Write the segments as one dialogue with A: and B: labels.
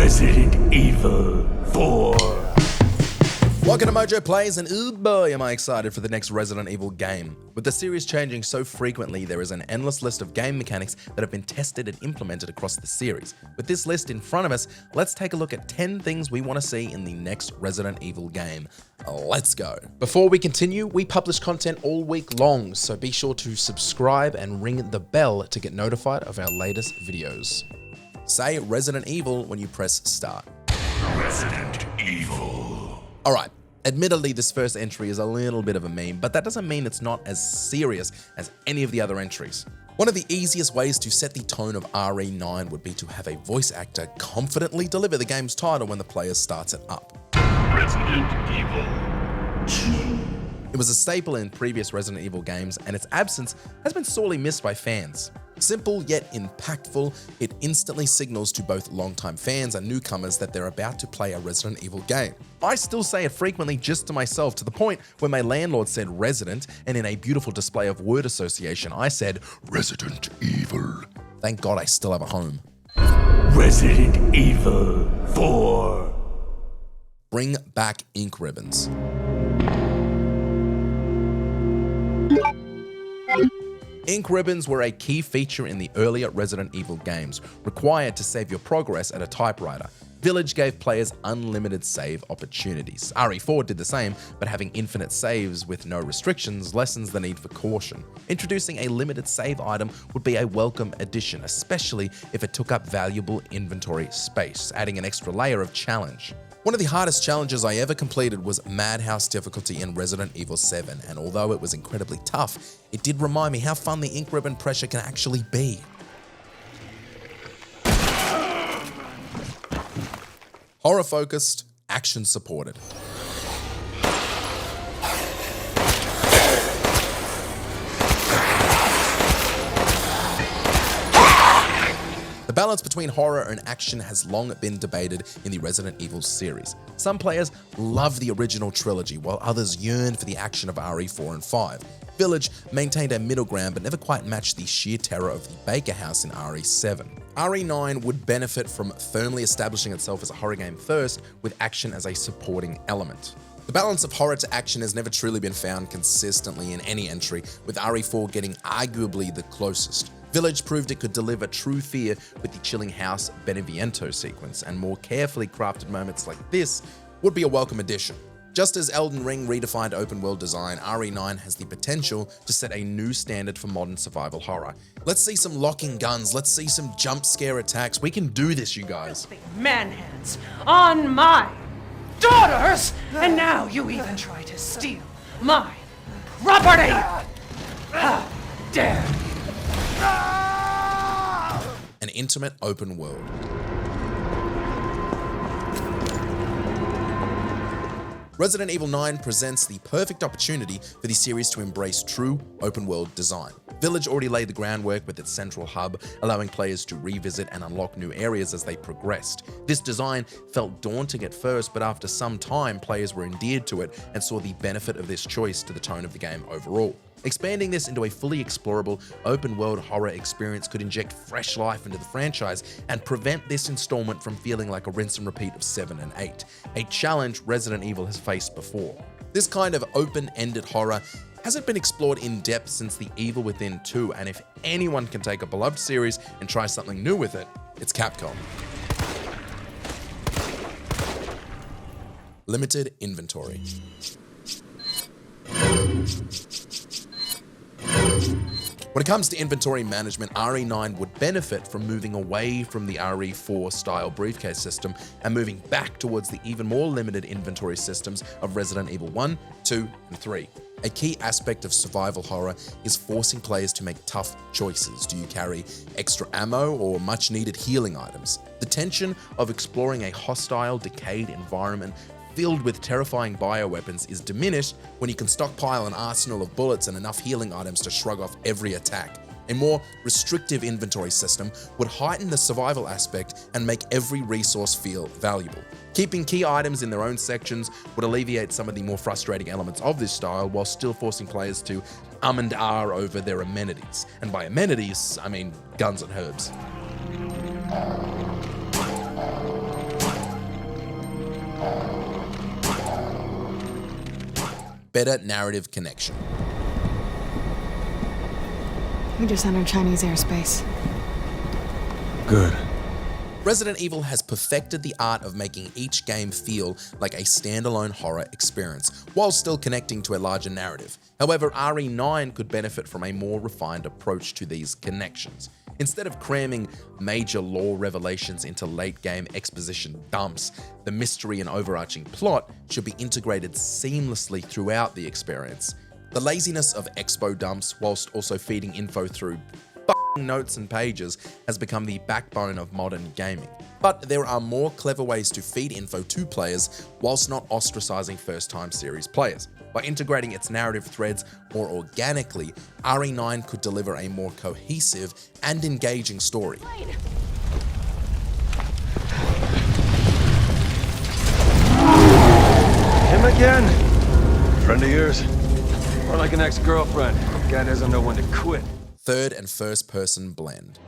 A: Resident Evil 4.
B: Welcome to MojoPlays, and ooh boy am I excited for the next Resident Evil game. With the series changing so frequently, there is an endless list of game mechanics that have been tested and implemented across the series. With this list in front of us, let's take a look at 10 things we want to see in the next Resident Evil game. Let's go. Before we continue, we publish content all week long, so be sure to subscribe and ring the bell to get notified of our latest videos. Say Resident Evil when you press start.
A: Resident Evil.
B: Alright, admittedly this first entry is a little bit of a meme, but that doesn't mean it's not as serious as any of the other entries. One of the easiest ways to set the tone of RE9 would be to have a voice actor confidently deliver the game's title when the player starts it up.
A: Resident Evil 2.
B: It was a staple in previous Resident Evil games, and its absence has been sorely missed by fans. Simple yet impactful, it instantly signals to both longtime fans and newcomers that they're about to play a Resident Evil game. I still say it frequently just to myself, to the point where my landlord said Resident, and in a beautiful display of word association, I said Resident Evil. Thank God I still have a home.
A: Resident Evil 4.
B: Bring back ink ribbons. Ink ribbons were a key feature in the earlier Resident Evil games, required to save your progress at a typewriter. Village gave players unlimited save opportunities. RE4 did the same, but having infinite saves with no restrictions lessens the need for caution. Introducing a limited save item would be a welcome addition, especially if it took up valuable inventory space, adding an extra layer of challenge. One of the hardest challenges I ever completed was Madhouse difficulty in Resident Evil 7, and although it was incredibly tough, it did remind me how fun the ink ribbon pressure can actually be. Horror-focused, action-supported. The balance between horror and action has long been debated in the Resident Evil series. Some players love the original trilogy, while others yearned for the action of RE4 and 5. Village maintained a middle ground but never quite matched the sheer terror of the Baker House in RE7. RE9 would benefit from firmly establishing itself as a horror game first, with action as a supporting element. The balance of horror to action has never truly been found consistently in any entry, with RE4 getting arguably the closest. Village proved it could deliver true fear with the chilling house Beneviento sequence, and more carefully crafted moments like this would be a welcome addition. Just as Elden Ring redefined open world design, RE9 has the potential to set a new standard for modern survival horror. Let's see some locking guns, let's see some jump scare attacks. We can do this, you guys.
C: Man-hands on my daughters, and now you even try to steal my property. How dare you?
B: An intimate open world. Resident Evil 9 presents the perfect opportunity for the series to embrace true open-world design. Village already laid the groundwork with its central hub, allowing players to revisit and unlock new areas as they progressed. This design felt daunting at first, but after some time, players were endeared to it and saw the benefit of this choice to the tone of the game overall. Expanding this into a fully explorable, open-world horror experience could inject fresh life into the franchise and prevent this installment from feeling like a rinse and repeat of 7 and 8, a challenge Resident Evil has faced before. This kind of open-ended horror hasn't been explored in depth since The Evil Within 2, and if anyone can take a beloved series and try something new with it, it's Capcom. Limited inventory. When it comes to inventory management, RE9 would benefit from moving away from the RE4 style briefcase system and moving back towards the even more limited inventory systems of Resident Evil 1, 2, and 3. A key aspect of survival horror is forcing players to make tough choices. Do you carry extra ammo or much needed healing items? The tension of exploring a hostile, decayed environment filled with terrifying bioweapons is diminished when you can stockpile an arsenal of bullets and enough healing items to shrug off every attack. A more restrictive inventory system would heighten the survival aspect and make every resource feel valuable. Keeping key items in their own sections would alleviate some of the more frustrating elements of this style, while still forcing players to and ah over their amenities. And by amenities, I mean guns and herbs. better narrative connection.
D: We just entered Chinese airspace.
E: Good.
B: Resident Evil has perfected the art of making each game feel like a standalone horror experience, while still connecting to a larger narrative. However, RE9 could benefit from a more refined approach to these connections. Instead of cramming major lore revelations into late-game exposition dumps, the mystery and overarching plot should be integrated seamlessly throughout the experience. The laziness of expo dumps, whilst also feeding info through notes and pages, has become the backbone of modern gaming. But there are more clever ways to feed info to players whilst not ostracizing first-time series players. By integrating its narrative threads more organically, RE9 could deliver a more cohesive and engaging story.
E: Him again? Friend of yours? Or like an ex-girlfriend? Guy doesn't know when to quit.
B: Third and first person blend.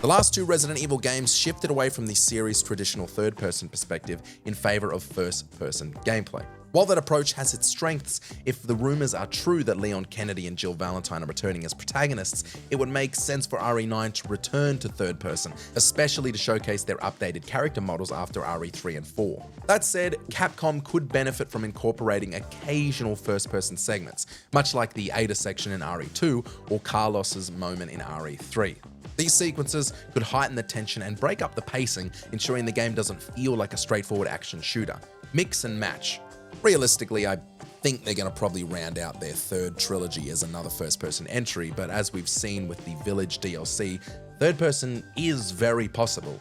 B: The last two Resident Evil games shifted away from the series' traditional third-person perspective in favor of first-person gameplay. While that approach has its strengths, if the rumors are true that Leon Kennedy and Jill Valentine are returning as protagonists, it would make sense for RE9 to return to third person, especially to showcase their updated character models after RE3 and 4. That said, Capcom could benefit from incorporating occasional first-person segments, much like the Ada section in RE2 or Carlos's moment in RE3. These sequences could heighten the tension and break up the pacing, ensuring the game doesn't feel like a straightforward action shooter. Mix and match. Realistically, I think they're going to probably round out their third trilogy as another first-person entry, but as we've seen with the Village DLC, third person is very possible.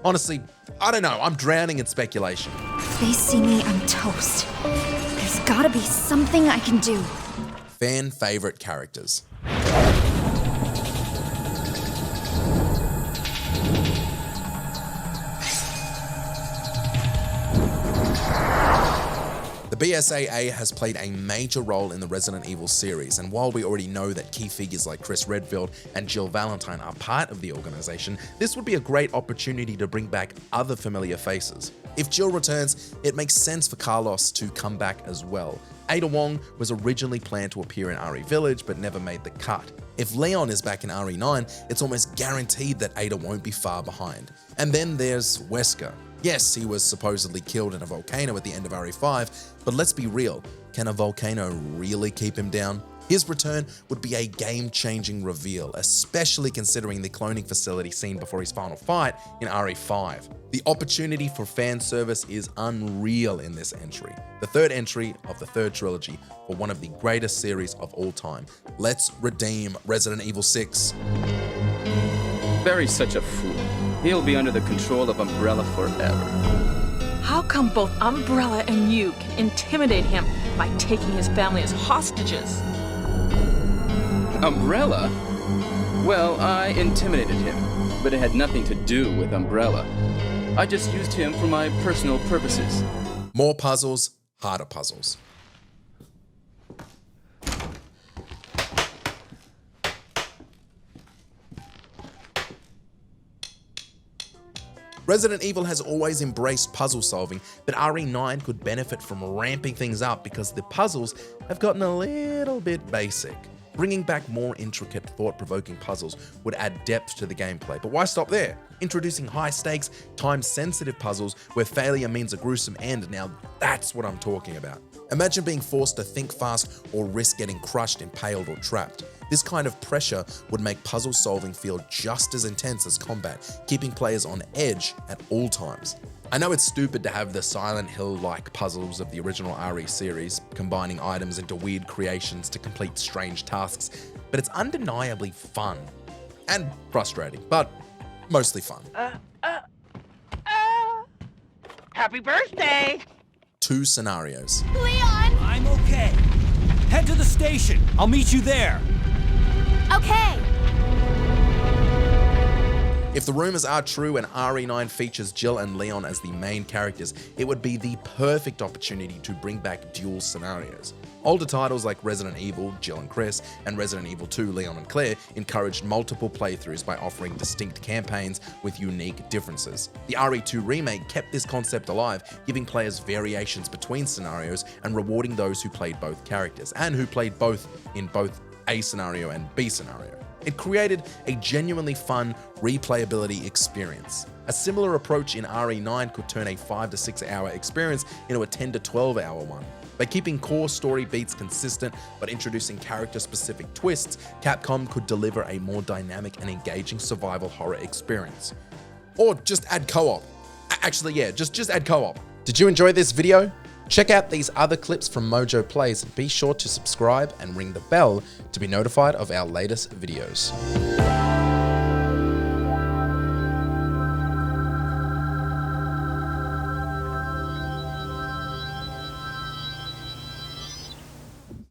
B: Honestly, I don't know, I'm drowning in speculation.
F: If they see me, I'm toast. There's gotta be something I can do.
B: Fan favorite characters. The BSAA has played a major role in the Resident Evil series, and while we already know that key figures like Chris Redfield and Jill Valentine are part of the organization, this would be a great opportunity to bring back other familiar faces. If Jill returns, it makes sense for Carlos to come back as well. Ada Wong was originally planned to appear in RE Village but never made the cut. If Leon is back in RE9, it's almost guaranteed that Ada won't be far behind. And then there's Wesker. Yes, he was supposedly killed in a volcano at the end of RE5, but let's be real, can a volcano really keep him down? His return would be a game-changing reveal, especially considering the cloning facility seen before his final fight in RE5. The opportunity for fan service is unreal in this entry. The third entry of the third trilogy for one of the greatest series of all time. Let's redeem Resident Evil 6.
G: Barry's such a fool. He'll be under the control of Umbrella forever.
H: How come both Umbrella and you can intimidate him by taking his family as hostages?
G: Umbrella? Well, I intimidated him, but it had nothing to do with Umbrella. I just used him for my personal purposes.
B: More puzzles, harder puzzles. Resident Evil has always embraced puzzle solving, but RE9 could benefit from ramping things up because the puzzles have gotten a little bit basic. Bringing back more intricate, thought-provoking puzzles would add depth to the gameplay, but why stop there? Introducing high-stakes, time-sensitive puzzles where failure means a gruesome end, now that's what I'm talking about. Imagine being forced to think fast or risk getting crushed, impaled, or trapped. This kind of pressure would make puzzle solving feel just as intense as combat, keeping players on edge at all times. I know it's stupid to have the Silent Hill-like puzzles of the original RE series, combining items into weird creations to complete strange tasks, but it's undeniably fun. And frustrating, but mostly fun.
C: Happy birthday!
B: 2 scenarios.
F: Leon!
I: I'm okay. Head to the station. I'll meet you there.
F: Okay.
B: If the rumors are true and RE9 features Jill and Leon as the main characters, it would be the perfect opportunity to bring back dual scenarios. Older titles like Resident Evil, Jill and Chris, and Resident Evil 2, Leon and Claire encouraged multiple playthroughs by offering distinct campaigns with unique differences. The RE2 remake kept this concept alive, giving players variations between scenarios and rewarding those who played both characters, and who played both in both A scenario and B scenario. It created a genuinely fun replayability experience. A similar approach in RE9 could turn a 5 to 6 hour experience into a 10 to 12 hour one. By keeping core story beats consistent but introducing character-specific twists, Capcom could deliver a more dynamic and engaging survival horror experience. Or just add co-op. Actually, yeah, just add co-op. Did you enjoy this video? Check out these other clips from MojoPlays and be sure to subscribe and ring the bell to be notified of our latest videos.